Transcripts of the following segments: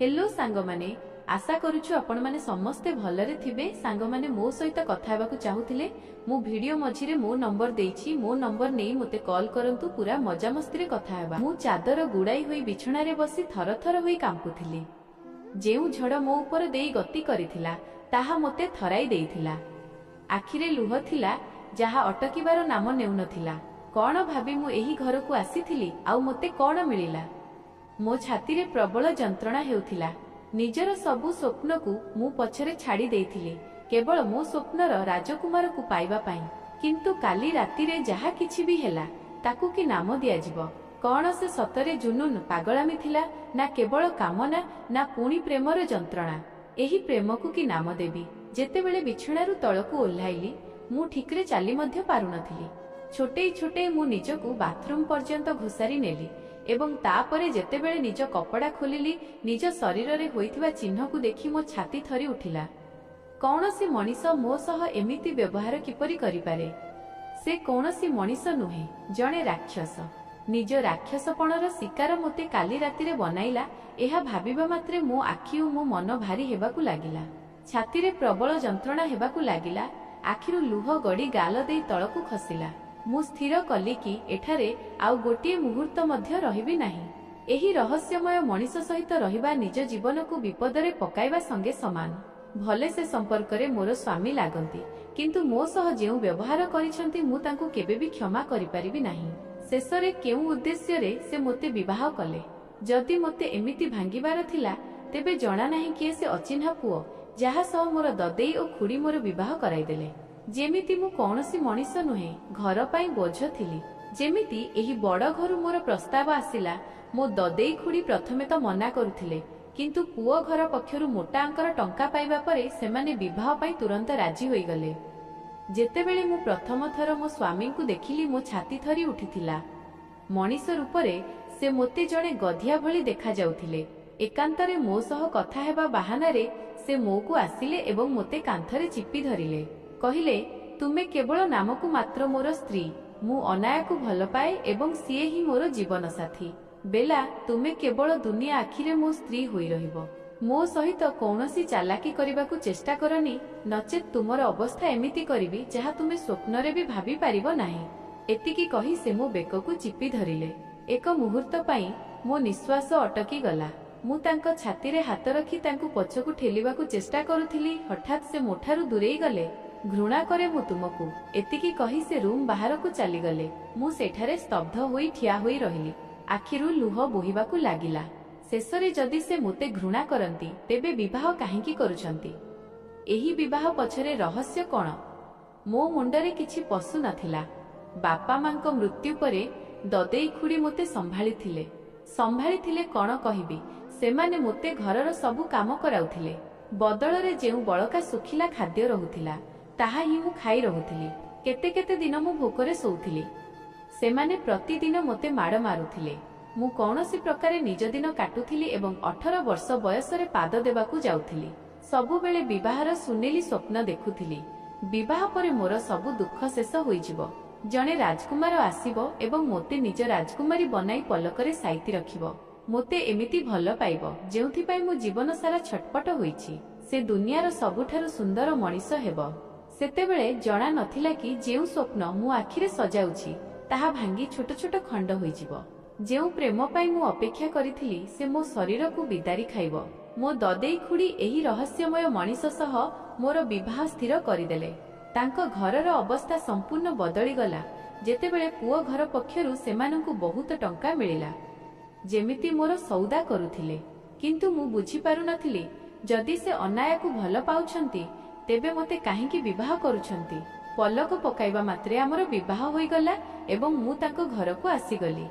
Hello सांग माने आशा करुछु आपण माने समस्ते भलरे थिबे। सांग माने मो सहित कथा हेबाकु चाहुथिले मु वीडियो मझिरे मो नंबर देइछि। मो नंबर नेई मते कॉल करंतु। पूरा मजा मस्ती रे कथा हेबा। मु चादर गुड़ाई होई बिछणा रे बसी थर थर होई कांपुथिली। जेउ झड़ मो ऊपर देई गति करिथिला ताहा मते थराई देइथिला। आखिरे लुह थिला जहा अटकीबार नाम नेउ नथिला। कोन भाबी मु एही घर को आसीथिली आउ मते कोन मिलिला। मो छाती रे प्रबल जंत्रणा हेउथिला। निजर सबु स्वप्न को मु पछरे छाड़ी देइथिली केवल मो स्वप्नर राजकुमार को पाइबा पाई। किंतु काली राति रे जहा किछि भी हेला ताकू कि नाम दिया जिवो। कोन से सतरे जुनून पागलामी थिला ना केवल कामना ना पुणी प्रेमर जंत्रणा। एही प्रेम को कि नाम देबी। जेतेबेले बिछणारु तळकू ओल्हाइली मु ठीकरे चाली मध्य पारु नथिली। छोटे छोटे मु निजकू बाथरूम पर्यंत घुसारी नेली एवं तापरे जेतेबेले निज कपड़ा खोलिली निज शरीर रे होइथिबा चिन्ह को देखि मो छाती थरी उठिला। कौनसी मनीष मो सह एमिति व्यवहार किपरि करि पारे। से कौनसी मनीष नुहे जणे राक्षस। निज राक्षसपणर शिकार मते काली राति रे बनाइला। एहा भाबिबा मात्रे मो आखि ओ मो मन भारी हेबाकू लागिला। छाती रे प्रबल जंत्रणा हेबाकू लागिला। आखिरु लुह गड़ी गाल देई तळकू खसिला। मु स्थिर कली कि एठारे आउ गोटिए मुहूर्त मध्य रहिबी नाही। एही रहस्यमय मनीष सहित रहिबा निज जीवन को विपदरे पकाइबा संगे समान। भले से संपर्क रे मोर स्वामी लागंती किंतु मो सह जेउ व्यवहार करिसंती मु तांको केबे भी क्षमा करि परिबी नाही। शेषरे केउ उद्देश्य रे से मोते विवाह कले। जदि मोते एमिति भांगिबार थिला तेबे जणा नाही कि से अचिन्हा पुओ जहा सह मोर ददेई ओ खुड़ी मोर विवाह कराई देले। जेमिति मु कौनसी मनीष नुहे घर पाई बोझ थिली। जेमिति एही बड़ घरु मोर प्रस्ताव आसिला मो ददेई खुड़ी प्रथमे तो मना करुथिले किंतु पुओ घर पक्षरु मोटा अंकर टंका पाइबा परे सेमाने विवाह पाई तुरंत राजी होई गले। जेतेबेले मु प्रथम थर मो स्वामी को देखिली मो छाती थरी उठिथिला। मनीष रूपरे से मोते जणे गधिया भली देखा जाउथिले। एकांतरे मो सह कथा हेबा बहाना रे से मो को आसिले एवं मोते कांथरे चिपी धरिले। कहिले तुमे केवल नामकु मात्र मोर स्त्री। मु अनाया को भल पाए एवं सीए ही मोर जीवन साथी। बेला तुमे केवल दुनिया आखिरे मो स्त्री होई रहिबो। मो सहित कौनसी चालाकी करबाकू चेष्टा करनी नचेत तुमर अवस्था एमिति करिबी जहा तुमे स्वप्नरे भी भाबी पारिबो नाही। एतिकी कही से मो बेककू चिपी धरिले। एक मुहूर्त पाई मो निश्वास अटकी गला। मु तांको छाती रे हाथ रखी तांको पछकू ठेलिबाकू चेष्टा करुथिली। हठात से मोठारू दूरेई गले। घृणा करे मु तुमको एतिकी कही से रूम बाहर को चली गले। मु सेठारे स्तब्ध होई ठिया होई रहिली। आखिरु लुह बोहिबाकू लागिला। शेषरे जदि से मोते घृणा करंती तेबे विवाह काहेकी करुछंती। एही विवाह पछरे रहस्य कोन मो मुंडरे किछि पशु नथिला। बापा मांको मृत्यु परे ददेई खुड़ी मोते संभाली थिले कोन कहिबी। सेमाने मोते घरर सबु काम कराउथिले। बदଳରେ जेउ बळका सुखिला खाद्य रहुथिला ताहा ही मु खाई रहुथिली। केते केते दिन मु भोकरे सोउथिली। सेमाने प्रतिदिन मोते माड़ मारुथिले। मु कौनसी प्रकारे निज दिन काटुथिली एवं 18 वर्ष बयसरे पाद देबाकू जाउथिली। सबु बेले विवाहर सुनेली स्वप्न देखुथिली। विवाह परे मोर सबु दुख शेष होइजिबो। जणे राजकुमार आसीबो एवं मोते निज राजकुमारी बनाई पलकरे साइती रखिबो। मोते एमिति भल पाइबो जेउथि पाई मो जीवन सारा छटपट होइछि। से दुनियार सबुठारु सुंदर मनीष हेबो। सेतेबेले जणा नथिला कि जेउ स्वप्न मु आखिरे सजाउछि ताहा भांगी छोट छोट खंड होइजिबो। जेउ प्रेम पाई मु अपेक्षा करिथिली से मो शरीर को बिदारी खाइबो। मो ददेई खुड़ी एही रहस्यमय मनीष सह मोर विवाह स्थिर करिदेले। तांको घरर अवस्था संपूर्ण बदली गला जेतेबेले पुओ घर पक्षरु सेमानंकु बहुत टंका मिलिला। जेमिति मोर सौदा करुथिले किंतु मु बुझी पारु नथिली जदि से अनाया को भल पाउछंती तेबे मते काहेकी विवाह करुछंती। पलक पकाइबा मात्रे आमर विवाह होई गला एवं मु तांको घर को आसी गली।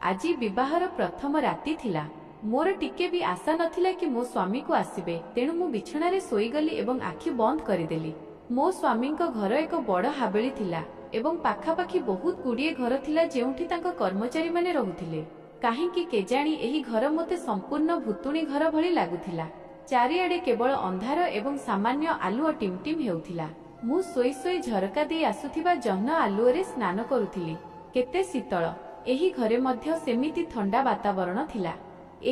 आजी विवाहर प्रथम राति थिला। मोर टिके भी आशा नथिला कि मो स्वामी को आसीबे। तेणु मु बिछणारे सोई गली एवं आखि बंद करिदेली। मो स्वामी को घर एक बड़ हाबेली थिला एवं पाखापाखी बहुत गुड़िए घर थिला जेउठी तांको कर्मचारी माने रहुथिले। काहेकी केजाणी एही घर मते संपूर्ण भूतुणी घर भली लागुथिला। चारिआडे केवल अंधार एवं सामान्य आलुओ टिमटिम हेउथिला। मु सोई सोई झरका दे आसुथिबा जह्न आलुओरे स्नान करुथिली। केते शीतल। एही घरे मध्य सेमिति ठंडा वातावरण थिला।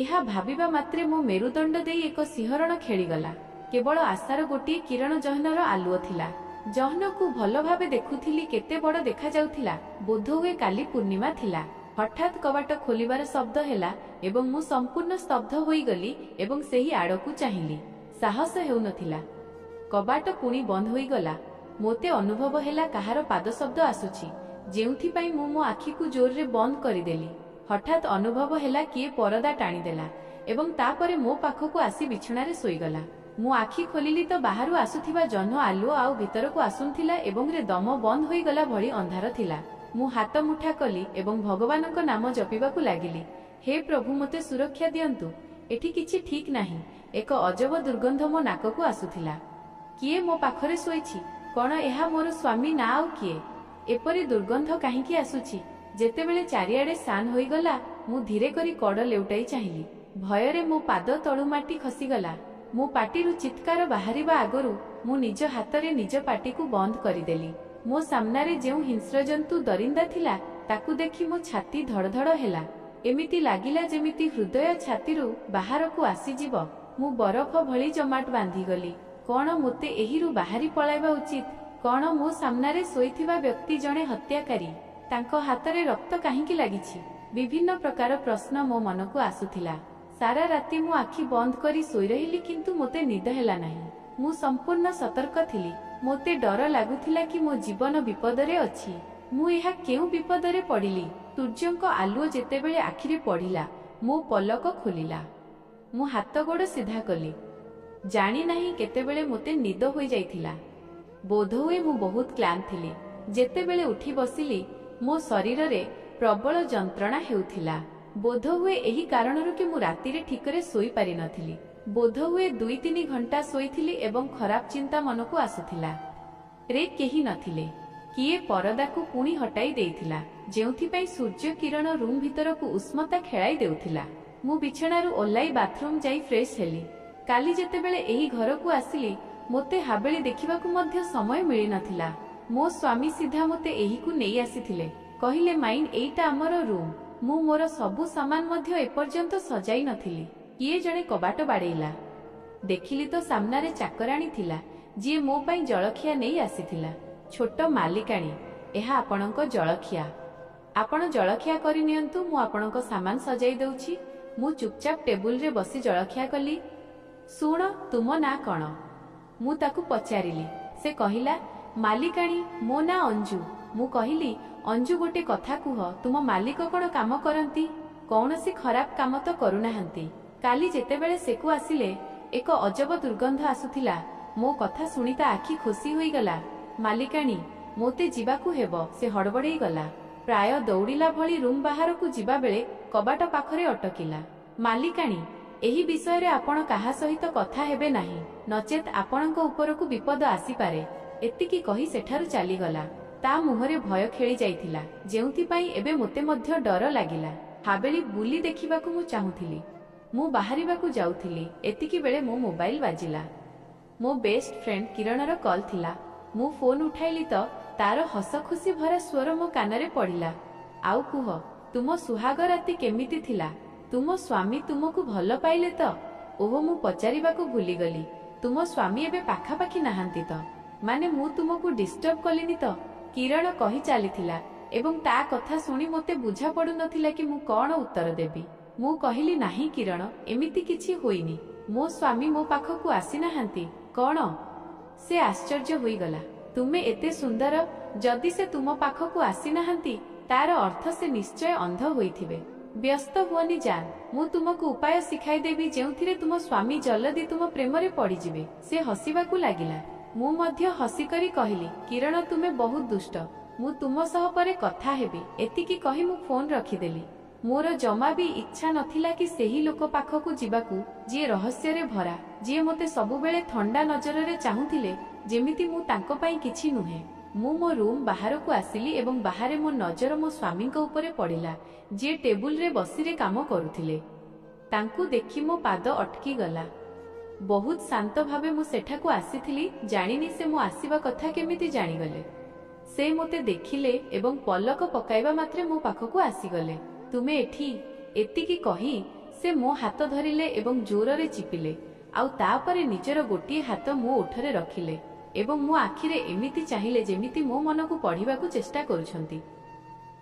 ଏହା ଭାବିବା ମାତ୍ରେ ମୋ ମେରୁଦଣ୍ଡ ଦେଇ ଏକ ଶିହରଣ ଖେଳିଗଲା। କେବଳ ଆଶାର ଗୋଟିଏ କିରଣ ଜହ୍ନର ଆଲୁଅ ଥିଲା। ଜହ୍ନକୁ ଭଲ ଭାବେ ଦେଖୁଥିଲି, କେତେ ବଡ଼ ଦେଖାଯାଉଥିଲା। ବୋଧହୁଏ କାଲି ପୂର୍ଣ୍ଣିମା ଥିଲା। ହଠାତ୍ କବାଟ ଖୋଲିବାର ଶବ୍ଦ ହେଲା ଏବଂ ମୁଁ ସମ୍ପୂର୍ଣ୍ଣ ସ୍ତବ୍ଧ ହୋଇଗଲି ଏବଂ ସେହି ଆଡ଼କୁ ଚାହିଁଲି। ସାହସ ହେଉନଥିଲା। କବାଟ ପୁଣି ବନ୍ଦ ହୋଇଗଲା। ମୋତେ ଅନୁଭବ ହେଲା କାହାର ପାଦ ଶବ୍ଦ ଆସୁଛି, ଯେଉଁଥିପାଇଁ ମୁଁ ମୋ ଆଖିକୁ ଜୋରରେ ବନ୍ଦ କରିଦେଲି। ହଠାତ୍ ଅନୁଭବ ହେଲା କିଏ ପରଦା ଟାଣିଦେଲା ଏବଂ ତାପରେ ମୋ ପାଖକୁ ଆସି ବିଛଣାରେ ଶୋଇଗଲା। ମୁଁ ଆଖି ଖୋଲିଲି ତ ବାହାରୁ ଆସୁଥିବା ଜହ୍ନ ଆଲୁଅ ଆଉ ଭିତରକୁ ଆସୁଥିଲା ଏବଂ ରେ ଦମ ବନ୍ଦ ହୋଇଗଲା ଭଳି ଅନ୍ଧାର ଥିଲା। ମୁଁ ହାତ ମୁଠା କଲି ଏବଂ ଭଗବାନଙ୍କ ନାମ ଜପିବାକୁ ଲାଗିଲି। ହେ ପ୍ରଭୁ, ମୋତେ ସୁରକ୍ଷା ଦିଅନ୍ତୁ। ଏଠି କିଛି ଠିକ୍ ନାହିଁ। ଏକ ଅଜବ ଦୁର୍ଗନ୍ଧ ମୋ ନାକକୁ ଆସୁଥିଲା। କିଏ ମୋ ପାଖରେ ଶୋଇଛି? କ'ଣ ଏହା ମୋର ସ୍ୱାମୀ ନା ଆଉ କିଏ? ଏପରି ଦୁର୍ଗନ୍ଧ କାହିଁକି ଆସୁଛି? ଯେତେବେଳେ ଚାରିଆଡ଼େ ଶାନ୍ତ ହୋଇଗଲା, ମୁଁ ଧୀରେ କରି କଡ଼ ଲେଉଟାଇ ଚାହିଁଲି। ଭୟରେ ମୋ ପାଦ ତଳୁ ମାଟି ଖସିଗଲା। ମୋ ପାଟିରୁ ଚିତ୍କାର ବାହାରିବା ଆଗରୁ ମୁଁ ନିଜ ହାତରେ ନିଜ ପାଟିକୁ ବନ୍ଦ କରିଦେଲି। ମୋ ସାମ୍ନାରେ ଯେଉଁ ହିଂସ୍ରଜନ୍ତୁ ଦରିନ୍ଦା ଥିଲା, ତାକୁ ଦେଖି ମୋ ଛାତି ଧଡ଼ଧଡ଼ ହେଲା। ଏମିତି ଲାଗିଲା ଯେମିତି ହୃଦୟ ଛାତିରୁ ବାହାରକୁ ଆସିଯିବ। ମୁଁ ବରଫ ଭଳି ଜମାଟ ବାନ୍ଧିଗଲି। କ'ଣ ମୋତେ ଏହିରୁ ବାହାରି ପଳାଇବା ଉଚିତ? କ'ଣ ମୋ ସାମ୍ନାରେ ଶୋଇଥିବା ବ୍ୟକ୍ତି ଜଣେ ହତ୍ୟାକାରୀ? ତାଙ୍କ ହାତରେ ରକ୍ତ କାହିଁକି ଲାଗିଛି? ବିଭିନ୍ନ ପ୍ରକାର ପ୍ରଶ୍ନ ମୋ ମନକୁ ଆସୁଥିଲା। ସାରା ରାତି ମୁଁ ଆଖି ବନ୍ଦ କରି ଶୋଇ ରହିଲି, କିନ୍ତୁ ମୋତେ ନିଦ ହେଲା ନାହିଁ। ମୁଁ ସମ୍ପୂର୍ଣ୍ଣ ସତର୍କ ଥିଲି। ମୋତେ ଡର ଲାଗୁଥିଲା କି ମୋ ଜୀବନ ବିପଦରେ ଅଛି। ମୁଁ ଏହା କେଉଁ ବିପଦରେ ପଡ଼ିଲି? ସୂର୍ଯ୍ୟଙ୍କ ଆଲୁଅ ଯେତେବେଳେ ଆଖିରେ ପଡ଼ିଲା, ମୋ ପଲକ ଖୋଲିଲା। ମୁଁ ହାତ ଗୋଡ଼ ସିଧା କଲି। ଜାଣିନାହିଁ କେତେବେଳେ ମୋତେ ନିଦ ହୋଇଯାଇଥିଲା। ବୋଧହୁଏ ମୁଁ ବହୁତ କ୍ଳାନ୍ତ ଥିଲି। ଯେତେବେଳେ ଉଠି ବସିଲି, ମୋ ଶରୀରରେ ପ୍ରବଳ ଯନ୍ତ୍ରଣା ହେଉଥିଲା। ବୋଧହୁଏ ଏହି କାରଣରୁ କି ମୁଁ ରାତିରେ ଠିକରେ ଶୋଇପାରିନଥିଲି। ବୋଧହୁଏ 2-3 ଘଣ୍ଟା ଶୋଇଥିଲି ଏବଂ ଖରାପ ଚିନ୍ତା ମନକୁ ଆସୁଥିଲା। ରେ କେହି ନଥିଲେ। କିଏ ପରଦାକୁ ପୁଣି ହଟାଇ ଦେଇଥିଲା, ଯେଉଁଥିପାଇଁ ସୂର୍ଯ୍ୟ କିରଣ ରୁମ୍ ଭିତରକୁ ଉଷ୍ମତା ଖେଳାଇ ଦେଉଥିଲା। ମୁଁ ବିଛଣାରୁ ଓହ୍ଲାଇ ବାଥରୁମ୍ ଯାଇ ଫ୍ରେଶ୍ ହେଲି। କାଲି ଯେତେବେଳେ ଏହି ଘରକୁ ଆସିଲି, ମୋତେ ହାବେଳି ଦେଖିବାକୁ ମଧ୍ୟ ସମୟ ମିଳିନଥିଲା। ମୋ ସ୍ୱାମୀ ସିଧା ମୋତେ ଏହିକୁ ନେଇ ଆସିଥିଲେ। କହିଲେ, ମାଇନ୍, ଏଇଟା ଆମର ରୁମ୍। ମୁଁ ମୋର ସବୁ ସାମାନ ମଧ୍ୟ ଏପର୍ଯ୍ୟନ୍ତ ସଜାଇ ନଥିଲି। କିଏ ଜଣେ କବାଟ ବାଡ଼େଇଲା। ଦେଖିଲି ତ ସାମ୍ନାରେ ଚାକରାଣୀ ଥିଲା, ଯିଏ ମୋ ପାଇଁ ଜଳଖିଆ ନେଇ ଆସିଥିଲା। ଛୋଟ ମାଲିକାଣୀ, ଏହା ଆପଣଙ୍କ ଜଳଖିଆ। ଆପଣ ଜଳଖିଆ କରିନିଅନ୍ତୁ, ମୁଁ ଆପଣଙ୍କ ସାମାନ ସଜାଇ ଦେଉଛି। ମୁଁ ଚୁପଚାପ ଟେବୁଲରେ ବସି ଜଳଖିଆ କଲି। ଶୁଣ, ତୁମ ନାଁ କ'ଣ? ମୁଁ ତାକୁ ପଚାରିଲି। ସେ କହିଲା, ମାଲିକାଣୀ, ମୋ ନାଁ ଅଞ୍ଜୁ। ମୁଁ କହିଲି, ଅଞ୍ଜୁ, ଗୋଟେ କଥା କୁହ, ତୁମ ମାଲିକ କ'ଣ କାମ କରନ୍ତି? କୌଣସି ଖରାପ କାମ ତ କରୁନାହାନ୍ତି। କାଲି ଯେତେବେଳେ ସେକୁ ଆସିଲେ, ଏକ ଅଜବ ଦୁର୍ଗନ୍ଧ ଆସୁଥିଲା। ମୋ କଥା ଶୁଣି ତା ଆଖି ଖୋସି ହୋଇଗଲା। ମାଲିକାଣୀ, ମୋତେ ଯିବାକୁ ହେବ, ସେ ହଡ଼ବଡ଼େଇ ଗଲା। ପ୍ରାୟ ଦୌଡ଼ିଲା ଭଳି ରୁମ୍ ବାହାରକୁ ଯିବାବେଳେ କବାଟ ପାଖରେ ଅଟକିଲା। ମାଲିକାଣୀ, ଏହି ବିଷୟରେ ଆପଣ କାହା ସହିତ କଥା ହେବେ ନାହିଁ, ନଚେତ୍ ଆପଣଙ୍କ ଉପରକୁ ବିପଦ ଆସିପାରେ। ଏତିକି କହି ସେଠାରୁ ଚାଲିଗଲା। ତା ମୁହଁରେ ଭୟ ଖେଳି ଯାଇଥିଲା, ଯେଉଁଥିପାଇଁ ଏବେ ମୋତେ ମଧ୍ୟ ଡର ଲାଗିଲା। ହାବେଳି ବୁଲି ଦେଖିବାକୁ ମୁଁ ଚାହୁଁଥିଲି। ମୁଁ ବାହାରିବାକୁ ଯାଉଥିଲି, ଏତିକି ବେଳେ ମୋ ମୋବାଇଲ ବାଜିଲା। ମୋ ବେଷ୍ଟ ଫ୍ରେଣ୍ଡ କିରଣର କଲ୍ ଥିଲା। ମୁଁ ଫୋନ୍ ଉଠାଇଲି ତ ତାର ହସ ଖୁସି ଭରା ସ୍ୱର ମୋ କାନରେ ପଡ଼ିଲା। ଆଉ କୁହ, ତୁମ ସୁହାଗ ରାତି କେମିତି ଥିଲା? ତୁମ ସ୍ୱାମୀ ତୁମକୁ ଭଲ ପାଇଲେ ତ? ଓହ, ମୁଁ ପଚାରିବାକୁ ଭୁଲିଗଲି, ତୁମ ସ୍ୱାମୀ ଏବେ ପାଖାପାଖି ନାହାନ୍ତି ତ? ମାନେ ମୁଁ ତୁମକୁ ଡିଷ୍ଟର୍ବ କଲିନି ତ? କିରଣ କହି ଚାଲିଥିଲା ଏବଂ ତା କଥା ଶୁଣି ମୋତେ ବୁଝା ପଡ଼ୁନଥିଲା କି ମୁଁ କ'ଣ ଉତ୍ତର ଦେବି। ମୁଁ କହିଲି, ନାହିଁ କିରଣ, ଏମିତି କିଛି ହୋଇନି। ମୋ ସ୍ୱାମୀ ମୋ ପାଖକୁ ଆସିନାହାନ୍ତି। କ'ଣ? ସେ ଆଶ୍ଚର୍ଯ୍ୟ ହୋଇଗଲା। ତୁମେ ଏତେ ସୁନ୍ଦର, ଯଦି ସେ ତୁମ ପାଖକୁ ଆସିନାହାନ୍ତି, ତାର ଅର୍ଥ ସେ ନିଶ୍ଚୟ ଅନ୍ଧ ହୋଇଥିବେ। ବ୍ୟସ୍ତ ହୁଅନି ଜାନ୍, ମୁଁ ତୁମକୁ ଉପାୟ ଶିଖାଇଦେବି ଯେଉଁଥିରେ ତୁମ ସ୍ୱାମୀ ଜଲଦି ତୁମ ପ୍ରେମରେ ପଡ଼ିଯିବେ। ସେ ହସିବାକୁ ଲାଗିଲା। ମୁଁ ମଧ୍ୟ ହସିକରି କହିଲି, କିରଣ, ତୁମେ ବହୁତ ଦୁଷ୍ଟ। ମୁଁ ତୁମ ସହ ପରେ କଥା ହେବି। ଏତିକି କହି ମୁଁ ଫୋନ୍ ରଖିଦେଲି। ମୋର ଜମା ବି ଇଚ୍ଛା ନଥିଲା କି ସେହି ଲୋକ ପାଖକୁ ଯିବାକୁ, ଯିଏ ରହସ୍ୟରେ ଭରା, ଯିଏ ମୋତେ ସବୁବେଳେ ଥଣ୍ଡା ନଜରରେ ଚାହୁଁଥିଲେ, ଯେମିତି ମୁଁ ତାଙ୍କ ପାଇଁ କିଛି ନୁହେଁ। ମୁଁ ମୋ ରୁମ୍ ବାହାରକୁ ଆସିଲି ଏବଂ ବାହାରେ ମୋ ନଜର ମୋ ସ୍ୱାମୀଙ୍କ ଉପରେ ପଡ଼ିଲା, ଯିଏ ଟେବୁଲରେ ବସିରେ କାମ କରୁଥିଲେ। ତାଙ୍କୁ ଦେଖି ମୋ ପାଦ ଅଟକିଗଲା। ବହୁତ ଶାନ୍ତ ଭାବେ ମୁଁ ସେଠାକୁ ଆସିଥିଲି। ଜାଣିନି ସେ ମୋ ଆସିବା କଥା କେମିତି ଜାଣିଗଲେ। ସେ ମୋତେ ଦେଖିଲେ ଏବଂ ପଲକ ପକାଇବା ମାତ୍ରେ ମୋ ପାଖକୁ ଆସିଗଲେ। ତୁମେ ଏଠି? ଏତିକି କହି से मो हाथ धरिले एवं जोर चिपिले आउ तापरे निजर गोटे हाथ मो ओठरे रखिले एवं मो आखिरे एमिति चाहिए जेमिति मो मन को पढ़ा चेष्टा करुछंती।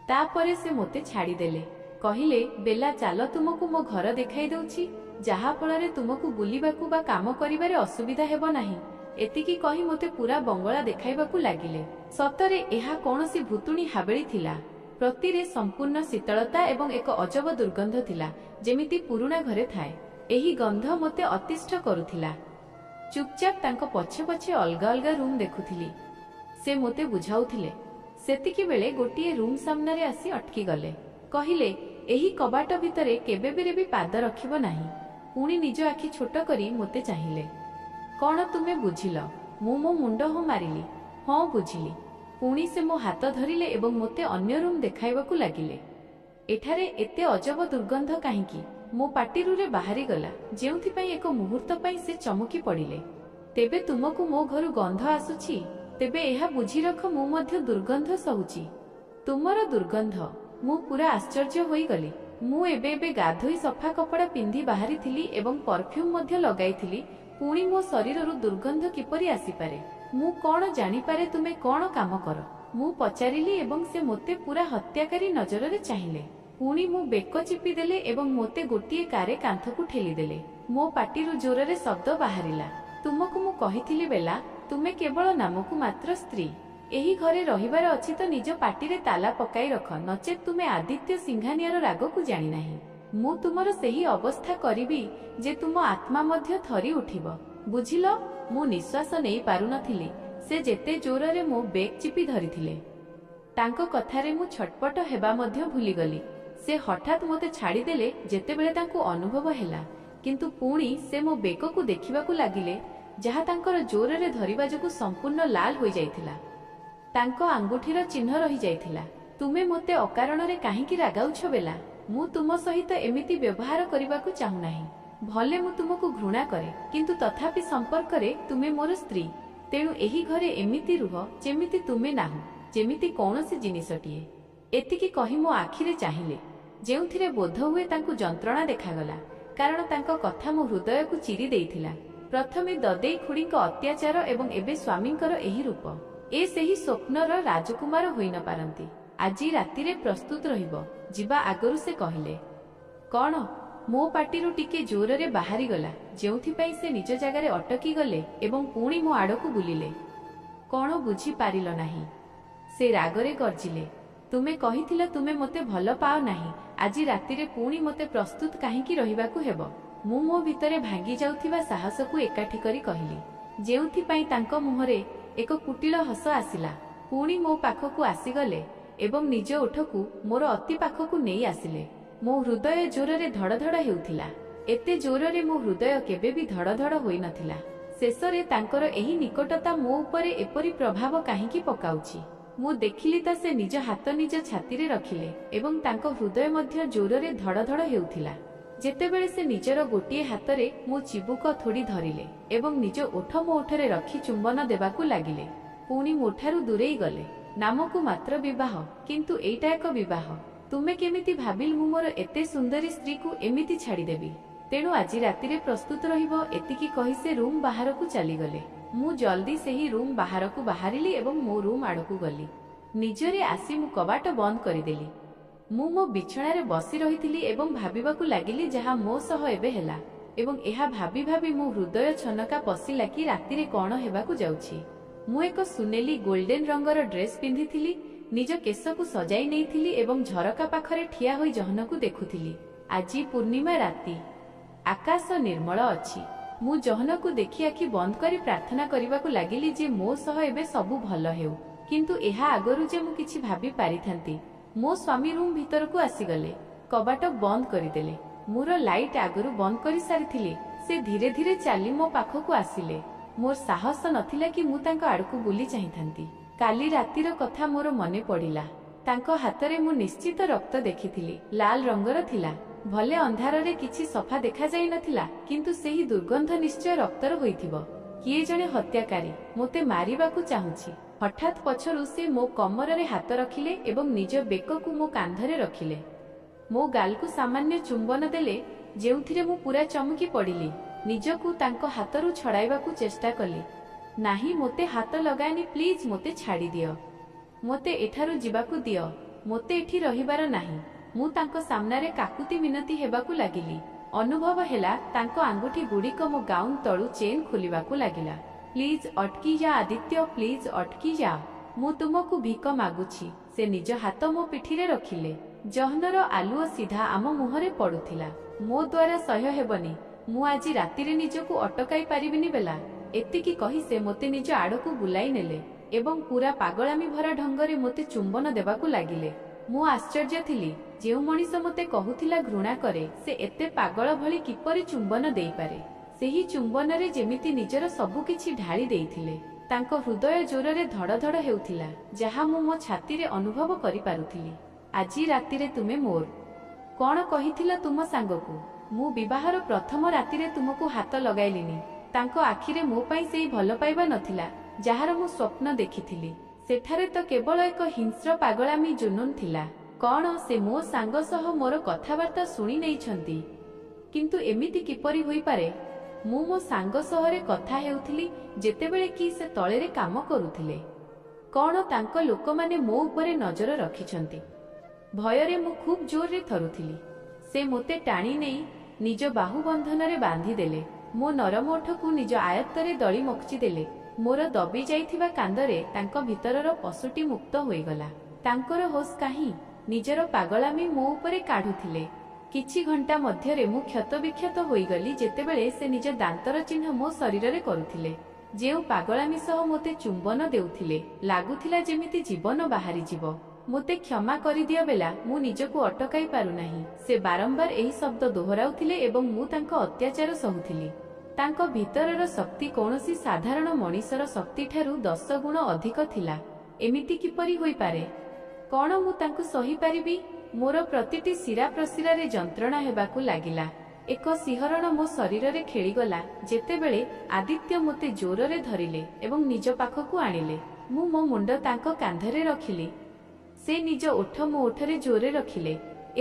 तापरे से मोते छाड़ीदेले कहिले बेला चाल तुमको मो घर देखाई दउछि जहा फଳରେ तुमको बुलिबाकू बा काम करिबारे असुविधा हेबो नाही। एतिकी कही मोते पूरा बंगला देखाइबाकू लागिले। सतरे एहा कोनोसी भूतुणी हाबेली थिला। प्रतिरे संपूर्ण शीतलता एवं एक अजब दुर्गंध थिला जेमिति पुरुणा घरे थाए। एही गंध मोते अतिष्ठ करुथिला। चुपचाप तांको पछे पछे अलगा अलगा रूम देखुथिली। से मोते बुझाउथिले। सेतिकी बेले गोटिए रूम सामनारे आसी अटकी गले। कहिले एही कबाट भितरे केबेबेरे भी पाद रखिबो नाही। पुणी निज आखि छोट करी मोते चाहिले। कौन तुमे बुझिल? मु मो मुंड हो मारिली। हाँ बुझिली। पुणी से मो हाथ धरिले एवं मोते अन्य रूम देखाइबाकू लागिले। एठारे एते अजब दुर्गंध काहींकी? मो पाटिरुरे बाहरी गला जेउथिपाई एक मुहूर्त पाई से चमकी पड़िले। तेबे तुमको मो घरु गंध आसुछि? तेबे एहा बुझी रख मु मध्य दुर्गंध सहुछि। तुमर दुर्गंध? मु पूरा आश्चर्य होई गली। मु एबे गाधोई सफा कपड़ा पिंधि बाहरी थिली एवं परफ्यूम मध्य लगाई थिली। पुणी मो शरीररु दुर्गंध किपरि आसी पारे? मु कोन जानि पारे तुमे कोन काम कर? मु पचारिली एवं से मोते पूरा हत्याकारी नजररे चाहिले। पुणी मु बेक चिपी देले एवं मोते गोटिए कारे कांथकू ठेली देले। मो पाटिरु जोररे शब्द बाहरिला। तुमको मु कहिथिली बेला तुमे केवल नामकू मात्र स्त्री। एही घरे रहिबार अछि तो निज पाटिरे ताला पकाई रख, नचेत तुमे आदित्य सिंघानियार रागकू जानि नाही। मु तुमर सेही अवस्था करिबी जे तुम आत्मा मध्य थरी उठिब। बुझिल? मु निश्वास नै पारुनथिली। से जेते जोररे मो बेक चिपी धरिथिले। तांको कथारे मु छटपट हेबा मध्य भूली गली। से हठात मोते छाड़ी देले जेतेबेले तांको अनुभव हेला, किंतु पुणी से मो बेककू देखिबाकू लागिले जहा तांकर जोररे धरिबा जोगु संपूर्ण लाल होई जाइथिला। तांको आंगुठीर चिन्ह रही जाइथिला। तुमे मोते अकारणरे काहींकी रागाउछ बेला? मु तुम सहित एमिति व्यवहार करिबाकू चाहू नाही। भले मु तुमको घृणा करे, किंतु तथापि संपर्करे तुमे मोर स्त्री। तेणु एही घरे एमिति रुह जेमिति तुमे नाहु, जेमिति कौनसी जिनिसटिए। एतिकी कही मो आखिरे चाहिले, जेउथिरे बोध हुए तांकु जंत्रणा देखागला, कारण तांको कथा मो हृदय को चिरी देइथिला। प्रथमे ददेई खुड़ीक अत्याचार एवं एबे स्वामींकर एही रूप। ए सेही स्वप्नर राजकुमार होई न पारंती। आजी रातिरे प्रस्तुत रहिबो। जिबा आगरु से कहिले। कौन? मो पाटिरु टिके जोररे बाहरी गला, जेउथिपाई से निज जगारे अटकी गले एवं पुणी मो आड़कू बुलिले। कौन बुझी पारिल नाही? से रागरे गर्जिले। तुमे कहिथिल तुमे मोते भल पाओ नाही। आजी रातिरे पुणी मोते प्रस्तुत काहींकी रहिबाकू हेबो। मु मो भितरे भांगी जाउथिबा साहसकू एकाठी करी कहिली, जेउथिपाई तांको मुहरे एक कुटिल हस आसिला। पुणी मो पाखकू आसीगले एवं निज ओठकू मोर अति पाखकू नेई आसिले। मो हृदय जोररे धड़धड़ हेउथिला। एते जोररे मो हृदय केबे भी धड़धड़ होई नथिला। शेषरे तांकर एही निकटता मो उपरे एपरी प्रभाव काहींकी पकाउछि। मु देखिली ता से निज हाथ निज छातीरे रखिले एवं तांको हृदय मध्य जोररे धड़धड़ हेउथिला। जेतेबेले से निजर गोटिए हातरे मो चिबुक थोड़ी धरिले एवं निज ओठ मो ओठरे रखी चुंबन देबाकू लागिले। पुणी मोठारू दूरेई गले। नामकू मात्र विवाह, किंतु एइटा एक विवाह। तुमे केमिति भाबिल मु मोर एते सुंदरी स्त्री को एमिति छाड़ी देबी? तेणु आजी रातिरे प्रस्तुत रहिबो। एतिकी कही से रूम बाहरकू चली गले। मु जल्दी सेही रूम बाहरकू बाहरिली एवं मो रूम आड़कू गली। निजरे आसी मु कबाट बंद करिदेली। मु मो बिछणारे बसी रहिथिली एवं भाबिबाकू लागिली जहा मो सह एबे हेला एवं एहा भाबी भाबी मो हृदय छनका पसिला कि रातिरे कोन हेबाकू जाउछि। मु एक सुनेली गोल्डन रंगर ड्रेस पिंधिथिली, निज केसकू सजाई नेइथिली एवं झरका पाखरे ठिया होई जहनकू देखुथिली। आजी पूर्णिमा राति, आकाश निर्मल अछि। मु जहनकू देखि आखि बंद करी प्रार्थना करिबाकू लागिली जे मो सह एबे सबु भल हेउ, किंतु एहा आगरु जे मु किछि भाबी पारिथांती। मो स्वामी रूम भीतरकू आसीगले, कबाट बंद करिदेले। मोर लाइट आगरु बंद करी सारिथिले। से धीरे धीरे चाली मो पाखकू आसिले। मोर साहस नथिला कि मु तांको आड़कू बुली चाहिथांती। काली रातिर कथा मोर मने पड़िला। तांको हातरे मु निश्चित रक्त देखिथिली, लाल रंगर थिला। भले अंधारे किछि सफा देखा जाई नथिला, किंतु सेही दुर्गंध निश्चय रक्तर होइथिबो। किए जणे हत्याकारी मोते मारिबाकू चाहुछि। हठात पछरु से मो कमररे हाथ रखिले एवं निज बेककू मो कांधरे रखिले। मो गालकू सामान्य चुंबन देले ଯେଉଁଥିରେ ମୁଁ ପୁରା ଚମକି ପଡ଼ିଲି। ନିଜକୁ ତାଙ୍କ ହାତରୁ ଛଡ଼ାଇବାକୁ ଚେଷ୍ଟା କଲି। ନାହିଁ, ମୋତେ ହାତ ଲଗାନି ପ୍ଲିଜ୍, ମୋତେ ଛାଡ଼ି ଦିଅ, ମୋତେ ଏଠାରୁ ଯିବାକୁ ଦିଅ, ମୋତେ ଏଠି ରହିବାର ନାହିଁ। ମୁଁ ତାଙ୍କ ସାମ୍ନାରେ କାକୁତି ମିନତି ହେବାକୁ ଲାଗିଲି। ଅନୁଭବ ହେଲା ତାଙ୍କ ଆଙ୍ଗୁଠି ଗୁଡ଼ିକ ମୋ ଗାଉନ ତଳୁ ଚେନ୍ ଖୋଲିବାକୁ ଲାଗିଲା। ପ୍ଲିଜ୍ ଅଟକି ଯା ଆଦିତ୍ୟ, ପ୍ଲିଜ୍ ଅଟକି ଯା, ମୁଁ ତୁମକୁ ଭିକ ମାଗୁଛି। ସେ ନିଜ ହାତ ମୋ ପିଠିରେ ରଖିଲେ। ଜହ୍ନର ଆଲୁଅ ସିଧା ଆମ ମୁହଁରେ ପଡୁଥିଲା। ମୋ ଦ୍ୱାରା ସହ୍ୟ ହେବନି, ମୁଁ ଆଜି ରାତିରେ ନିଜକୁ ଅଟକାଇ ପାରିବିନି ବେଲା। ଏତିକି କହି ସେ ମୋତେ ନିଜ ଆଡ଼କୁ ବୁଲାଇ ନେଲେ ଏବଂ ପୁରା ପାଗଳାମୀ ଭରା ଢଙ୍ଗରେ ମୋତେ ଚୁମ୍ବନ ଦେବାକୁ ଲାଗିଲେ। ମୁଁ ଆଶ୍ଚର୍ଯ୍ୟ ଥିଲି, ଯେଉଁ ମଣିଷ ମୋତେ କହୁଥିଲା ଘୃଣା କରେ, ସେ ଏତେ ପାଗଳ ଭଳି କିପରି ଚୁମ୍ବନ ଦେଇପାରେ। ସେହି ଚୁମ୍ବନରେ ଯେମିତି ନିଜର ସବୁକିଛି ଢାଳି ଦେଇଥିଲେ। ତାଙ୍କ ହୃଦୟ ଜୋରରେ ଧଡ଼ ଧଡ଼ ହେଉଥିଲା, ଯାହା ମୁଁ ମୋ ଛାତିରେ ଅନୁଭବ କରିପାରୁଥିଲି। ଆଜି ରାତିରେ ତୁମେ ମୋର କ'ଣ କହିଥିଲ ତୁମ ସାଙ୍ଗକୁ? ମୁଁ ବିବାହର ପ୍ରଥମ ରାତିରେ ତୁମକୁ ହାତ ଲଗାଇଲିନି। ତାଙ୍କ ଆଖିରେ ମୋ ପାଇଁ ସେଇ ଭଲ ପାଇବା ନଥିଲା ଯାହାର ମୁଁ ସ୍ୱପ୍ନ ଦେଖିଥିଲି। ସେଠାରେ ତ କେବଳ ଏକ ହିଂସ୍ର ପାଗଳାମୀ ଜୁନୁନ ଥିଲା। କ'ଣ ସେ ମୋ ସାଙ୍ଗ ସହ ମୋର କଥାବାର୍ତ୍ତା ଶୁଣି ନେଇଛନ୍ତି? କିନ୍ତୁ ଏମିତି କିପରି ହୋଇପାରେ? ମୁଁ ମୋ ସାଙ୍ଗ ସହରେ କଥା ହେଉଥିଲି ଯେତେବେଳେ କି ସେ ତଳେରେ କାମ କରୁଥିଲେ। କ'ଣ ତାଙ୍କ ଲୋକମାନେ ମୋ ଉପରେ ନଜର ରଖିଛନ୍ତି? ଭୟରେ ମୁଁ ଖୁବ୍ ଜୋରରେ ଥରୁଥିଲି। ସେ ମୋତେ ଟାଣି ନେଇ ନିଜ ବାହୁବନ୍ଧନରେ ବାନ୍ଧିଦେଲେ। ମୋ ନରମ ଓଠକୁ ନିଜ ଆୟତ୍ତରେ ଦଳି ମକଚିଦେଲେ। ମୋର ଦବି ଯାଇଥିବା କାନ୍ଦରେ ତାଙ୍କ ଭିତରର ପଶୁଟି ମୁକ୍ତ ହୋଇଗଲା। ତାଙ୍କର ହୋସ୍ କାହିଁ? ନିଜର ପାଗଳାମୀ ମୋ ଉପରେ କାଢୁଥିଲେ। କିଛି ଘଣ୍ଟା ମଧ୍ୟରେ ମୁଁ କ୍ଷତବିକ୍ଷତ ହୋଇଗଲି ଯେତେବେଳେ ସେ ନିଜ ଦାନ୍ତର ଚିହ୍ନ ମୋ ଶରୀରରେ କରୁଥିଲେ। ଯେଉଁ ପାଗଳାମୀ ସହ ମୋତେ ଚୁମ୍ବନ ଦେଉଥିଲେ, ଲାଗୁଥିଲା ଯେମିତି ଜୀବନ ବାହାରିଯିବ। ମୋତେ କ୍ଷମା କରିଦିଅ ବେଲା, ମୁଁ ନିଜକୁ ଅଟକାଇ ପାରୁନାହିଁ। ସେ ବାରମ୍ବାର ଏହି ଶବ୍ଦ ଦୋହରାଉଥିଲେ ଏବଂ ମୁଁ ତାଙ୍କ ଅତ୍ୟାଚାର ସହୁଥିଲି। ତାଙ୍କ ଭିତରର ଶକ୍ତି କୌଣସି ସାଧାରଣ ମଣିଷର ଶକ୍ତିଠାରୁ 10 ଗୁଣ ଅଧିକ ଥିଲା। ଏମିତି କିପରି ହୋଇପାରେ? କ'ଣ ମୁଁ ତାଙ୍କୁ ସହିପାରିବି? ମୋର ପ୍ରତିଟି ଶିରା ପ୍ରଶିରାରେ ଯନ୍ତ୍ରଣା ହେବାକୁ ଲାଗିଲା। ଏକ ଶିହରଣ ମୋ ଶରୀରରେ ଖେଳିଗଲା ଯେତେବେଳେ ଆଦିତ୍ୟ ମୋତେ ଜୋରରେ ଧରିଲେ ଏବଂ ନିଜ ପାଖକୁ ଆଣିଲେ। ମୁଁ ମୋ ମୁଣ୍ଡ ତାଙ୍କ କାନ୍ଧରେ ରଖିଲି। ସେ ନିଜ ଓଠ ମୋ ଓଠରେ ଜୋରରେ ରଖିଲେ।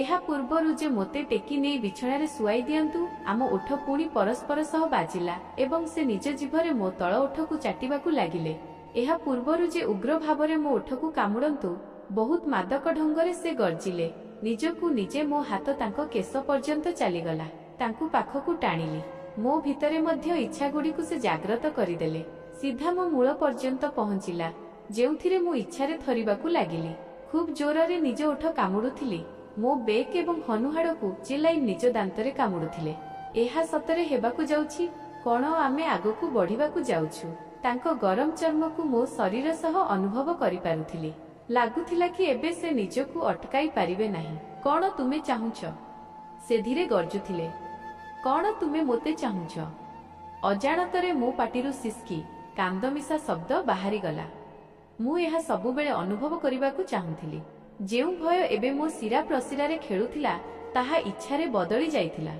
ଏହା ପୂର୍ବରୁ ଯେ ମୋତେ ଟେକି ନେଇ ବିଛଣାରେ ଶୁଆଇ ଦିଅନ୍ତୁ, ଆମ ଓଠ ପୁଣି ପରସ୍ପର ସହ ବାଜିଲା ଏବଂ ସେ ନିଜ ଜିଭରେ ମୋ ତଳ ଓଠକୁ ଚାଟିବାକୁ ଲାଗିଲେ। ଏହା ପୂର୍ବରୁ ଯେ ଉଗ୍ର ଭାବରେ ମୋ ଓଠକୁ କାମୁଡ଼ନ୍ତୁ, ବହୁତ ମାଦକ ଢଙ୍ଗରେ ସେ ଗର୍ଜିଲେ। ନିଜକୁ ନିଜେ ମୋ ହାତ ତାଙ୍କ କେଶ ପର୍ଯ୍ୟନ୍ତ ଚାଲିଗଲା। ତାଙ୍କୁ ପାଖକୁ ଟାଣିଲି। ମୋ ଭିତରେ ମଧ୍ୟ ଇଚ୍ଛାଗୁଡ଼ିକୁ ସେ ଜାଗ୍ରତ କରିଦେଲେ। ସିଧା ମୋ ମୂଳ ପର୍ଯ୍ୟନ୍ତ ପହଞ୍ଚିଲା, ଯେଉଁଥିରେ ମୁଁ ଇଚ୍ଛାରେ ଥରିବାକୁ ଲାଗିଲି। ଖୁବ୍ ଜୋରରେ ନିଜ ଓଠ କାମୁଡ଼ୁଥିଲି। ମୋ ବେକ୍ ଏବଂ ହନୁହାଡ଼କୁ ଚିଲାଇ ନିଜ ଦାନ୍ତରେ କାମୁଡ଼ୁଥିଲେ। ଏହା ସତରେ ହେବାକୁ ଯାଉଛି। କ'ଣ ଆମେ ଆଗକୁ ବଢ଼ିବାକୁ ଯାଉଛୁ? ତାଙ୍କ ଗରମ ଚର୍ମକୁ ମୋ ଶରୀର ସହ ଅନୁଭବ କରିପାରୁଥିଲି। ଲାଗୁଥିଲା କି ଏବେ ସେ ନିଜକୁ ଅଟକାଇ ପାରିବେ ନାହିଁ। କ'ଣ ତୁମେ ଚାହୁଁଛ? ସେ ଧୀରେ ଗର୍ଜୁଥିଲେ। କ'ଣ ତୁମେ ମୋତେ ଚାହୁଁଛ? ଅଜାଣତରେ ମୋ ପାଟିରୁ ସିସ୍କି, କାନ୍ଦମିଶା ଶବ୍ଦ ବାହାରିଗଲା। ମୁଁ ଏହା ସବୁବେଳେ ଅନୁଭବ କରିବାକୁ ଚାହୁଁଥିଲି। ଯେଉଁ ଭୟ ଏବେ ମୋ ଶିରା ପ୍ରଶିରାରେ ଖେଳୁଥିଲା, ତାହା ଇଚ୍ଛାରେ ବଦଳି ଯାଇଥିଲା।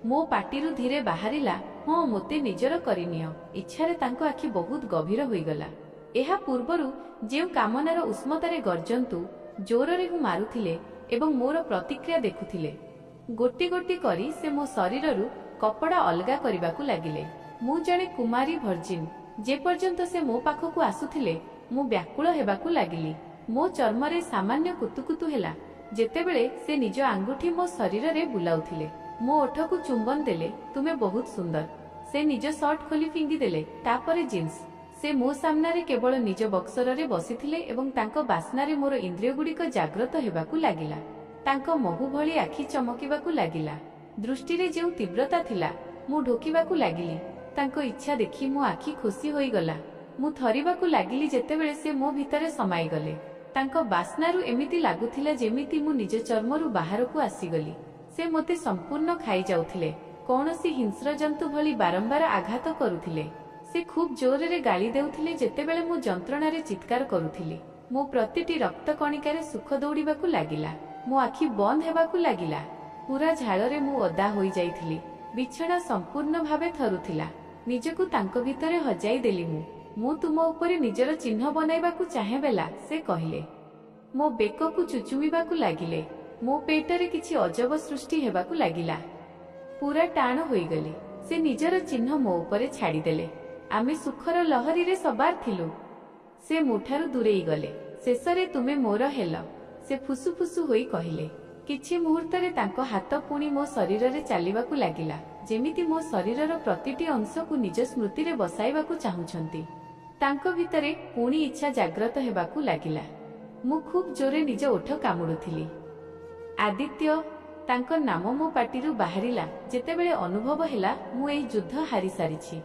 ମୋ ପାଟିରୁ ଧୀରେ ବାହାରିଲା, ହଁ, ମୋତେ ନିଜର କରିନିଅ। ଇଚ୍ଛାରେ ତାଙ୍କ ଆଖି ବହୁତ ଗଭୀର ହୋଇଗଲା। ଏହା ପୂର୍ବରୁ ଯେଉଁ କାମନାର ଉଷ୍ମତାରେ ଗର୍ଜନ୍ତୁ ଜୋରରେ ମୁଁ ମାରୁଥିଲେ ଏବଂ ମୋର ପ୍ରତିକ୍ରିୟା ଦେଖୁଥିଲେ। ଗୋଟି ଗୋଟି କରି ସେ ମୋ ଶରୀରରୁ କପଡ଼ା ଅଲଗା କରିବାକୁ ଲାଗିଲେ। ମୁଁ ଜଣେ କୁମାରୀ ଭର୍ଜିନ୍। ଯେପର୍ଯ୍ୟନ୍ତ ସେ ମୋ ପାଖକୁ ଆସୁଥିଲେ, ମୁଁ ବ୍ୟାକୁଳ ହେବାକୁ ଲାଗିଲି। ମୋ ଚର୍ମରେ ସାମାନ୍ୟ କୁତୁକୁତୁ ହେଲା ଯେତେବେଳେ ସେ ନିଜ ଆଙ୍ଗୁଠି ମୋ ଶରୀରରେ ବୁଲାଉଥିଲେ। ମୋ ଓଠକୁ ଚୁମ୍ବନ ଦେଲେ। ତୁମେ ବହୁତ ସୁନ୍ଦର। ସେ ନିଜ ସର୍ଟ ଖୋଲି ଫିଙ୍ଗିଦେଲେ, ତାପରେ ଜିନ୍ସ। ସେ ମୋ ସାମ୍ନାରେ କେବଳ ନିଜ ବକ୍ସରରେ ବସିଥିଲେ ଏବଂ ତାଙ୍କ ବାସ୍ନାରେ ମୋର ଇନ୍ଦ୍ରିୟଗୁଡ଼ିକ ଜାଗ୍ରତ ହେବାକୁ ଲାଗିଲା। ତାଙ୍କ ମହୁ ଭଳି ଆଖି ଚମକିବାକୁ ଲାଗିଲା। ଦୃଷ୍ଟିରେ ଯେଉଁ ତୀବ୍ରତା ଥିଲା, ମୁଁ ଢୋକିବାକୁ ଲାଗିଲି। ତାଙ୍କ ଇଚ୍ଛା ଦେଖି ମୋ ଆଖି ଖୁସି ହୋଇଗଲା। ମୁଁ ଥରିବାକୁ ଲାଗିଲି ଯେତେବେଳେ ସେ ମୋ ଭିତରେ ସମାଇଗଲେ। ତାଙ୍କ ବାସ୍ନାରୁ ଏମିତି ଲାଗୁଥିଲା ଯେମିତି ମୁଁ ନିଜ ଚର୍ମରୁ ବାହାରକୁ ଆସିଗଲି। ସେ ମୋତେ ସମ୍ପୂର୍ଣ୍ଣ ଖାଇଯାଉଥିଲେ। କୌଣସି ହିଂସ୍ର ଜନ୍ତୁ ଭଳି ବାରମ୍ବାର ଆଘାତ କରୁଥିଲେ। ସେ ଖୁବ୍ ଜୋରରେ ଗାଳି ଦେଉଥିଲେ ଯେତେବେଳେ ମୁଁ ଯନ୍ତ୍ରଣାରେ ଚିତ୍କାର କରୁଥିଲି। ମୋ ପ୍ରତିଟି ରକ୍ତ କଣିକାରେ ସୁଖ ଦୌଡ଼ିବାକୁ ଲାଗିଲା। ମୋ ଆଖି ବନ୍ଦ ହେବାକୁ ଲାଗିଲା। ପୁରା ଝାଳରେ ମୁଁ ଓଦା ହୋଇଯାଇଥିଲି। ବିଛଣା ସମ୍ପୂର୍ଣ୍ଣ ଭାବେ ଥରୁଥିଲା। ନିଜକୁ ତାଙ୍କ ଭିତରେ ହଜାଇ ଦେଲି। ମୁଁ ତୁମ ଉପରେ ନିଜର ଚିହ୍ନ ବନାଇବାକୁ ଚାହେଁ ବେଲା, ସେ କହିଲେ। ମୋ ବେକକୁ ଚୁଚୁମିବାକୁ ଲାଗିଲେ। ମୋ ପେଟରେ କିଛି ଅଜବ ସୃଷ୍ଟି ହେବାକୁ ଲାଗିଲା। पूरा टाण होईगली। से निजर चिन्ह मो उपरे छाड़ीदेले। आमे सुखर लहरी सवार थिलु। से मोठारु दूरेई गले। शेषरे तुमे मोर हेल से फुसु फुसु होई कहिले। किछि मुहूर्तरे तांको हाथ पुणी मो शरीर रे चालिबाकू लागिला, जेमिति मो शरीरर प्रतिटी अंशकू निज स्मृति रे बसाइबाकू चाहुछंती। तांको भितरे पुणी इच्छा जाग्रत हेबाकू लागिला। मु खूब जोरे निज ओठ कामुडुथिली। आदित्य तांको नाम मो पाटिरु बाहरिला जेतेबेले अनुभव हेला मु एई युद्ध हारि सारिछि।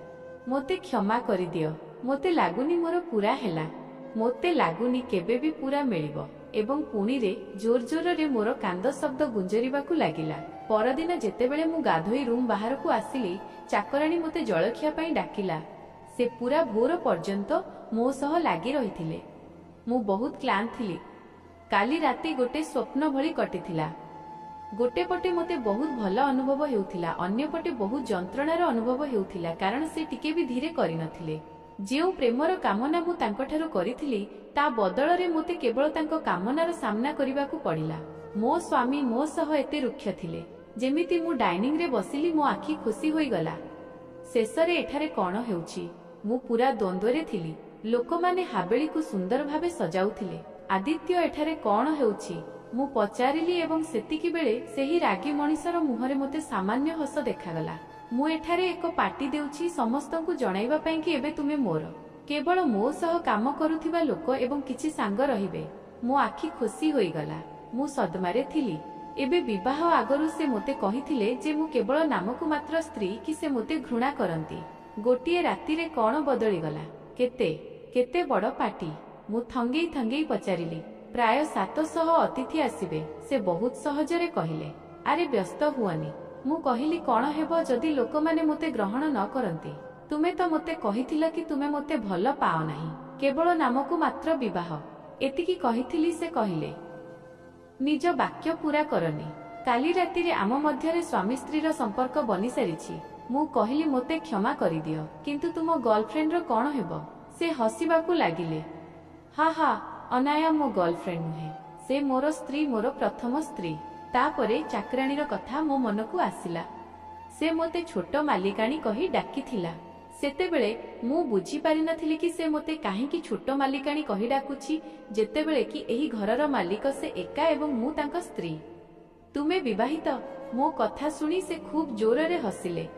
मोते क्षमा करि दियो। मोते लागुनी मोर पूरा हेला। मोते लागुनी केबे भी पूरा मिलिबो। एवं पुणी रे जोर जोर रे मोर कांद शब्द गुंजरिबाकू लागिला। परदिन जेतेबेले मु गाधोई रूम बाहर को आसिली, चाकराणी मोते जलखिया पई डाकिला। से पूरा भोर पर्यंत मो सह लागी रहिथिले। मु बहुत क्लांत थिली। काली राति गोटे स्वप्न भली कटिथिला। गोटे पटे मोते बहुत भल अनुभव हेउथिला, अन्य पटे बहुत जंत्रणार अनुभव हेउथिला, कारण से टिके भी धीरे करि नथिले। जेउ प्रेमर कामना मु तांकठारु करिथिली ता बदଳରେ मोते केवल तांको कामनार सामना करिबाकू पड़िला। मो स्वामी मो सह एते रुक्ष थिले, जेमिति मु डाइनिंग रे बसिली मो आखि खुशी होई गला। शेषरे एठारे कोन हेउछि? मु पूरा द्वंद्वरे थिली। लोकमाने हाबेली को सुंदर भावे सजाउथिले। आदित्य एठारे कोन हेउछि? मु पचारिली एवं सेतिकी बेले सेही रागी मणिसर मुहरे मोते सामान्य हस देखागला। मु एठारे एक पार्टी देउछि समस्तंकु जणाइबा पई कि एबे तुमे मोर। केवल मो सह काम करुथिबा लोक एवं किछि सांग रहिबे। मो आखि खुशी होई गला। मु सदमारे थिली। एबे विवाह आगरु से मोते कहिथिले जे मु केवल नामकु मात्र स्त्री कि से मोते घृणा करंती। गोटिए राति रे कोन बदली गला? केते केते बड़ पार्टी? मु थंगेई थंगेई पचारिली। प्राय 700 अतिथि आसिबे, से बहुत सहजरे कहिले। आरे व्यस्त हुअनी। मु कहिली कोन हेबो जदि लोक माने मोते ग्रहण न करंती? तुमे तो मोते कहिथिला कि तुमे मोते भल पाओ नाही, केवल नामकु मात्र विवाह। एतिकी कहिथिली। से कहिले निज वाक्य पूरा करनी। काली राति रे आम मध्यरे स्वामी स्त्रीर संपर्क बनी सारिछि। मु कहिली मोते क्षमा करि दियो, किंतु तुम गर्लफ्रेंड रो कोन हेबो? से हसिबाकू लागिले। हा हा, अनाया मो गर्लफ्रेंड नुहे, से मोर स्त्री, मोर प्रथम स्त्री। तापरे चाकराणीर कथा मो मनकू आसिला। से मोते छोट मालिकाणी कही डाकिथिला। सेतेबेले मु बुझी पारि नथिली कि से मोते काहेकि छोट मालिकाणी कही डाकुछि, जेतेबेले कि एही घरर मालिक से एका एवं मु तांका स्त्री। तुमे विवाहित? मो कथा सुनी से खूब जोररे हसिले।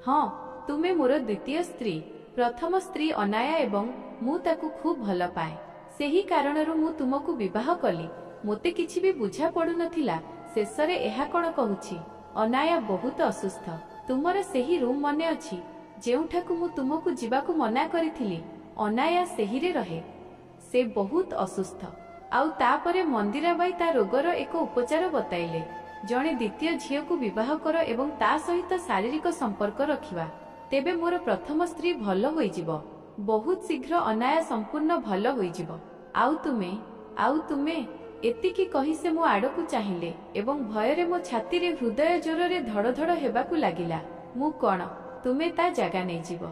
हाँ, तुमे मोर द्वितीय स्त्री। प्रथम स्त्री अनाया एवं मु ताकू खूब भल पाए। सेही कारणरू मु तुमकू विवाह कली। मोते किछि भी बुझा पडु नथिला। शेषरे एहा कोन कहूछि? अनाया बहुत असुस्थ। तुमर सेही रूम मने अछि जेउठाकू मु तुमकू जिबाकू मना करिथिली? अनाया सेहीरे रहे। से बहुत असुस्थ। आउ तापरे मंदिरा बाई ता रोगर एक उपचार बताइले। जणे द्वितीय झियकू विवाह कर एवं ता सहित शारीरिक संपर्क रखिबा, तेबे मोर प्रथम स्त्री भल होई जिवो। बहुत शीघ्र अनाया संपूर्ण भल होई जिवो। आउ तुमे एतिकी कही से मो आड़कू चाहिले एवं भयरे मो छाती रे हृदय जोर रे धड़ धड़ हेबाकू लागिला। मु कोन? तुमे ता जागा नै जीव।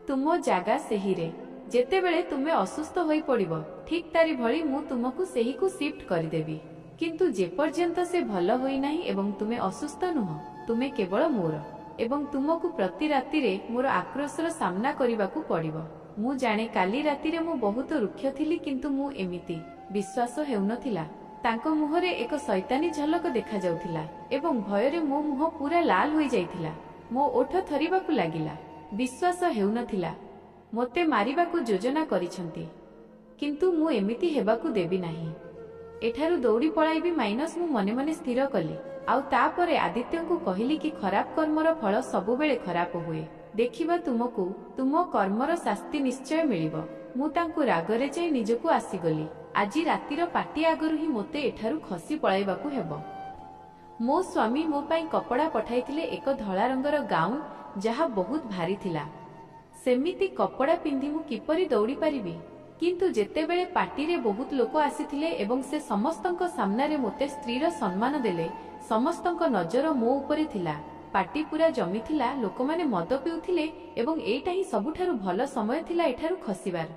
तुमो जागा सेही रे। जेतेबेले तुमे असुस्थ होई पड़िबो, ठीक तारी भली मु तुमकू सेही को शिफ्ट करि देबी। किंतु जे पर्यंत से भल होई नाही एवं तुमे असुस्थ नुह, तुमे केवल मोर एवं तुमकू प्रति राति रे मोर आक्रोशर सामना करिबाकू पड़िबो। मु जाने काली राति रे मु बहुत रुक्ष थिली, किंतु मु एमिति विश्वास हेउनथिला। तांको मुहरे एक शैतानी झलक देखा जाउथिला एवं भयरे मो मुह पूरा लाल होई जाइथिला। मो ओठ थरिबाकू लागिला। विश्वास हेउनथिला। मोते मारिबाकू योजना करिसंती, किंतु मु एमिति हेबाकू देबी नाही। एठारु दौड़ी पळाइबी माइनस मु मने मने स्थिर कली। आउ तापरे आदित्यंकू कहिली कि खराब कर्मर फल सबुबेले खराब हुए। देखिबा तुमकू तुम कर्मर शास्ति निश्चय मिलिबो। मु तांकू रागरे जाई निजकू आसीगली। आजी रातिर पार्टी आगरु ही मोते एठारु खसी पळाइबाकू हेबो। मो स्वामी मो पाई कपड़ा पठाइथिले एक धळा रंगर गाउन, जहा बहुत भारी थिला। सेमिति कपड़ा पिंधि मु किपरि दौड़ी पारिबी? किंतु जेतेबेले पार्टी रे बहुत लोक आसीथिले एवं से समस्तंक सामनारे मोते स्त्रीर सम्मान देले, समस्तंक नजर मो उपरे थिला। पार्टी पूरा जमी थिला। लोक माने मद पिउथिले एवं एटा ही सबुठारु भल समय थिला एठारु खसिबार।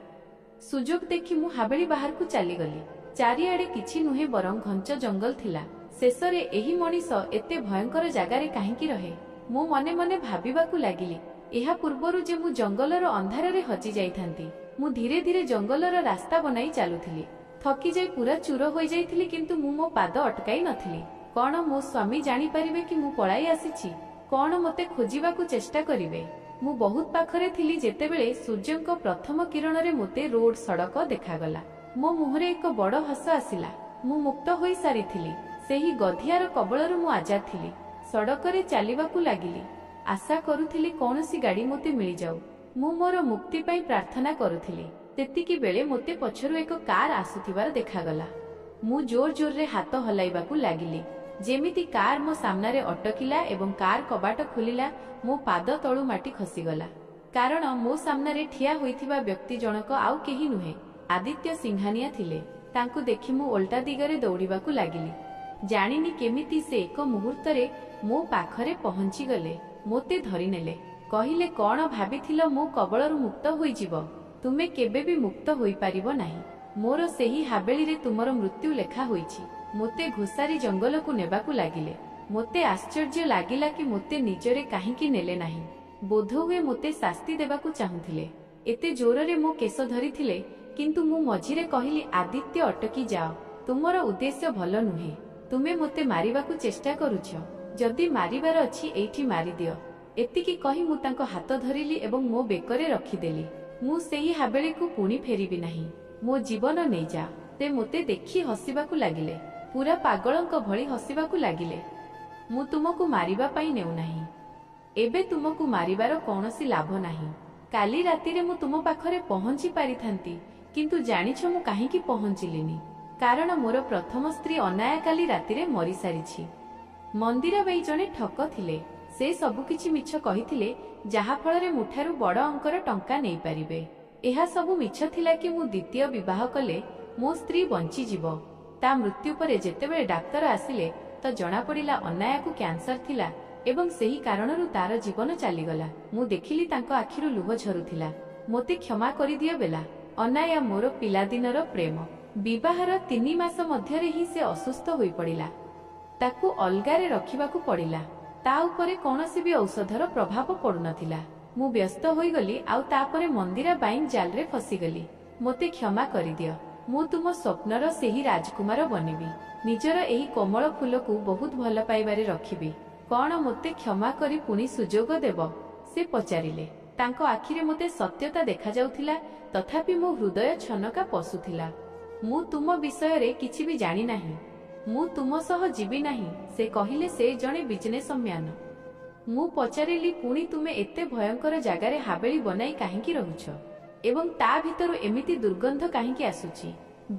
सुजोग देखि मु हाबेली बाहर को चली गली। चारिआडे किछि नुहे बरं घंच जंगल थिला। शेषरे एही मनीष एते भयंकर जगारे काहेकि रहे? ମୁଁ ମନେ ମନେ ଭାବିବାକୁ ଲାଗିଲି ଏହା ପୂର୍ବରୁ ଯେ ମୁଁ ଜଙ୍ଗଲର ଅନ୍ଧାରରେ ହଜି ଯାଇଥାନ୍ତି। ମୁଁ ଧୀରେ ଧୀରେ ଜଙ୍ଗଲର ରାସ୍ତା ବନାଇ ଚାଲୁଥିଲି। ଥକିଯାଇ ପୁରା ଚୂର ହୋଇଯାଇଥିଲି, କିନ୍ତୁ ମୁଁ ମୋ ପାଦ ଅଟକାଇ ନଥିଲି। କଣ ମୋ ସ୍ୱାମୀ ଜାଣିପାରିବେ କି ମୁଁ ପଳାଇ ଆସିଛି? କଣ ମୋତେ ଖୋଜିବାକୁ ଚେଷ୍ଟା କରିବେ? ମୁଁ ବହୁତ ପାଖରେ ଥିଲି ଯେତେବେଳେ ସୂର୍ଯ୍ୟଙ୍କ ପ୍ରଥମ କିରଣରେ ମୋତେ ରୋଡ୍ ସଡ଼କ ଦେଖାଗଲା। ମୋ ମୁହଁରେ ଏକ ବଡ଼ ହସ ଆସିଲା। ମୁଁ ମୁକ୍ତ ହୋଇ ସାରିଥିଲି। ସେହି ଗଧିଆର କବଳରୁ ମୁଁ ଆଜାଦ ଥିଲି। ସଡ଼କରେ ଚାଲିବାକୁ ଲାଗିଲି। ଆଶା କରୁଥିଲି କୌଣସି ଗାଡ଼ି ମୋତେ ମିଳିଯାଉ। ମୁଁ ମୋର ମୁକ୍ତି ପାଇଁ ପ୍ରାର୍ଥନା କରୁଥିଲି। ସେତିକି ବେଳେ ମୋତେ ପଛରୁ ଏକ କାର୍ ଆସୁଥିବାର ଦେଖାଗଲା। ମୁଁ ଜୋର ଜୋରରେ ହାତ ହଲାଇବାକୁ ଲାଗିଲି। ଯେମିତି କାର୍ ମୋ ସାମ୍ନାରେ ଅଟକିଲା ଏବଂ କାର୍ କବାଟ ଖୋଲିଲା, ମୋ ପାଦ ତଳୁ ମାଟି ଖସିଗଲା। କାରଣ ମୋ ସାମ୍ନାରେ ଠିଆ ହୋଇଥିବା ବ୍ୟକ୍ତି ଜଣକ ଆଉ କେହି ନୁହେଁ, ଆଦିତ୍ୟ ସିଂହାନିଆ ଥିଲେ। ତାଙ୍କୁ ଦେଖି ମୁଁ ଓଲଟା ଦିଗରେ ଦୌଡ଼ିବାକୁ ଲାଗିଲି। ଜାଣିନି କେମିତି ସେ ଏକ ମୁହୂର୍ତ୍ତରେ ମୋ ପାଖରେ ପହଞ୍ଚିଗଲେ। ମୋତେ ଧରିନେଲେ। କହିଲେ, କଣ ଭାବିଥିଲ ମୋ କବଳରୁ ମୁକ୍ତ ହୋଇଯିବ? ତୁମେ କେବେ ବି ମୁକ୍ତ ହୋଇପାରିବ ନାହିଁ। ମୋର ସେହି ହାବେଳିରେ ତୁମର ମୃତ୍ୟୁ ଲେଖା ହୋଇଛି। ମୋତେ ଘୋଷାରି ଜଙ୍ଗଲକୁ ନେବାକୁ ଲାଗିଲେ। ମୋତେ ଆଶ୍ଚର୍ଯ୍ୟ ଲାଗିଲା କି ମୋତେ ନିଜରେ କାହିଁକି ନେଲେ ନାହିଁ। ବୋଧହୁଏ ମୋତେ ଶାସ୍ତି ଦେବାକୁ ଚାହୁଁଥିଲେ। ଏତେ ଜୋରରେ ମୋ କେଶ ଧରିଥିଲେ, କିନ୍ତୁ ମୁଁ ମଝିରେ କହିଲି, ଆଦିତ୍ୟ ଅଟକି ଯାଅ। ତୁମର ଉଦ୍ଦେଶ୍ୟ ଭଲ ନୁହେଁ। ତୁମେ ମୋତେ ମାରିବାକୁ ଚେଷ୍ଟା କରୁଛ। ଯଦି ମାରିବାର ଅଛି ଏଇଠି ମାରିଦିଅ। ଏତିକି କହି ମୁଁ ତାଙ୍କ ହାତ ଧରିଲି ଏବଂ ମୋ ବେକରେ ରଖିଦେଲି। ମୁଁ ସେହି ହାବେଳିକୁ ପୁଣି ଫେରିବି ନାହିଁ। ମୋ ଜୀବନ ନେଇଯାଅ। ସେ ମୋତେ ଦେଖି ହସିବାକୁ ଲାଗିଲେ। ପୁରା ପାଗଳଙ୍କ ଭଳି ହସିବାକୁ ଲାଗିଲେ। ମୁଁ ତୁମକୁ ମାରିବା ପାଇଁ ନେଉନାହିଁ। ଏବେ ତୁମକୁ ମାରିବାର କୌଣସି ଲାଭ ନାହିଁ। କାଲି ରାତିରେ ମୁଁ ତୁମ ପାଖରେ ପହଞ୍ଚି ପାରିଥାନ୍ତି, କିନ୍ତୁ ଜାଣିଛ ମୁଁ କାହିଁକି ପହଞ୍ଚିଲିନି? କାରଣ ମୋର ପ୍ରଥମ ସ୍ତ୍ରୀ ଅନାୟା କାଲି ରାତିରେ ମରିସାରିଛି। ମନ୍ଦିରା ବାଇ ଜଣେ ଠକ ଥିଲେ। ସେ ସବୁକିଛି ମିଛ କହିଥିଲେ, ଯାହାଫଳରେ ମୁଠାରୁ ବଡ଼ ଅଙ୍କର ଟଙ୍କା ନେଇପାରିବେ। ଏହା ସବୁ ମିଛ ଥିଲା କି ମୁଁ ଦ୍ୱିତୀୟ ବିବାହ କଲେ ମୋ ସ୍ତ୍ରୀ ବଞ୍ଚିଯିବ। ତା ମୃତ୍ୟୁ ପରେ ଯେତେବେଳେ ଡାକ୍ତର ଆସିଲେ ତ ଜଣାପଡ଼ିଲା ଅନାୟାକୁ କ୍ୟାନ୍ସର ଥିଲା ଏବଂ ସେହି କାରଣରୁ ତାର ଜୀବନ ଚାଲିଗଲା। ମୁଁ ଦେଖିଲି ତାଙ୍କ ଆଖିରୁ ଲୁହ ଝରୁଥିଲା। ମୋତେ କ୍ଷମା କରିଦିଅ ବେଲା। ଅନାୟା ମୋର ପିଲାଦିନର ପ୍ରେମ। ବିବାହର 3 ମାସ ମଧ୍ୟରେ ହିଁ ସେ ଅସୁସ୍ଥ ହୋଇପଡ଼ିଲା। ତାକୁ ଅଲଗାରେ ରଖିବାକୁ ପଡ଼ିଲା। ତା ଉପରେ କୌଣସି ବି ଔଷଧର ପ୍ରଭାବ ପଡ଼ୁନଥିଲା। ମୁଁ ବ୍ୟସ୍ତ ହୋଇଗଲି ଆଉ ତାପରେ ମନ୍ଦିରା ବାଇନ୍ ଜାଲରେ ଫସିଗଲି। ମୋତେ କ୍ଷମା କରିଦିଅ। ମୁଁ ତୁମ ସ୍ୱପ୍ନର ସେହି ରାଜକୁମାର ବନିବି। ନିଜର ଏହି କୋମଳ ଫୁଲକୁ ବହୁତ ଭଲ ପାଇବାରେ ରଖିବି। କଣ ମୋତେ କ୍ଷମା କରି ପୁଣି ସୁଯୋଗ ଦେବ? ସେ ପଚାରିଲେ। ତାଙ୍କ ଆଖିରେ ମୋତେ ସତ୍ୟତା ଦେଖାଯାଉଥିଲା, ତଥାପି ମୋ ହୃଦୟ ଛନକା ପଶୁଥିଲା। ମୁଁ ତୁମ ବିଷୟରେ କିଛି ବି ଜାଣିନାହିଁ। ମୁଁ ତୁମ ସହ ଯିବି ନାହିଁ। ସେ କହିଲେ, ସେ ଜଣେ ବିଜନେସମ୍ୟାନ। ମୁଁ ପଚାରିଲି, ପୁଣି ତୁମେ ଏତେ ଭୟଙ୍କର ଜାଗାରେ ହାବେଳି ବନାଇ କାହିଁକି ରହୁଛ ଏବଂ ତା ଭିତରୁ ଏମିତି ଦୁର୍ଗନ୍ଧ କାହିଁକି ଆସୁଛି?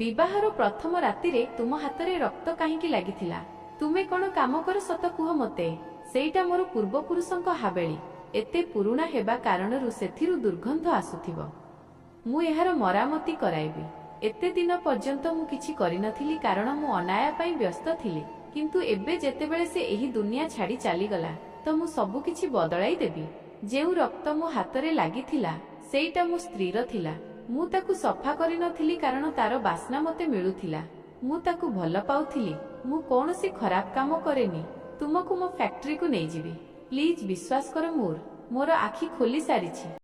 ବିବାହର ପ୍ରଥମ ରାତିରେ ତୁମ ହାତରେ ରକ୍ତ କାହିଁକି ଲାଗିଥିଲା? ତୁମେ କଣ କାମ କର ସତ କୁହ ମୋତେ? ସେଇଟା ମୋର ପୂର୍ବପୁରୁଷଙ୍କ ହାବେଳି। ଏତେ ପୁରୁଣା ହେବା କାରଣରୁ ସେଥିରୁ ଦୁର୍ଗନ୍ଧ ଆସୁଥିବ। ମୁଁ ଏହାର ମରାମତି କରାଇବି। ଏତେ ଦିନ ପର୍ଯ୍ୟନ୍ତ ମୁଁ କିଛି କରିନଥିଲି କାରଣ ମୁଁ ଅନାୟା ପାଇଁ ବ୍ୟସ୍ତ ଥିଲି, କିନ୍ତୁ ଏବେ ଯେତେବେଳେ ସେ ଏହି ଦୁନିଆ ଛାଡ଼ି ଚାଲିଗଲା ତ ମୁଁ ସବୁକିଛି ବଦଳାଇ ଦେବି। ଯେଉଁ ରକ୍ତ ମୋ ହାତରେ ଲାଗିଥିଲା ସେଇଟା ମୋ ସ୍ତ୍ରୀର ଥିଲା। ମୁଁ ତାକୁ ସଫା କରିନଥିଲି କାରଣ ତାର ବାସ୍ନା ମୋତେ ମିଳୁଥିଲା। ମୁଁ ତାକୁ ଭଲ ପାଉଥିଲି। ମୁଁ କୌଣସି ଖରାପ କାମ କରେନି। ତୁମକୁ ମୋ ଫ୍ୟାକ୍ଟ୍ରିକୁ ନେଇଯିବି। ପ୍ଲିଜ୍ ବିଶ୍ୱାସ କର ମୋର ଆଖି ଖୋଲି ସାରିଛି।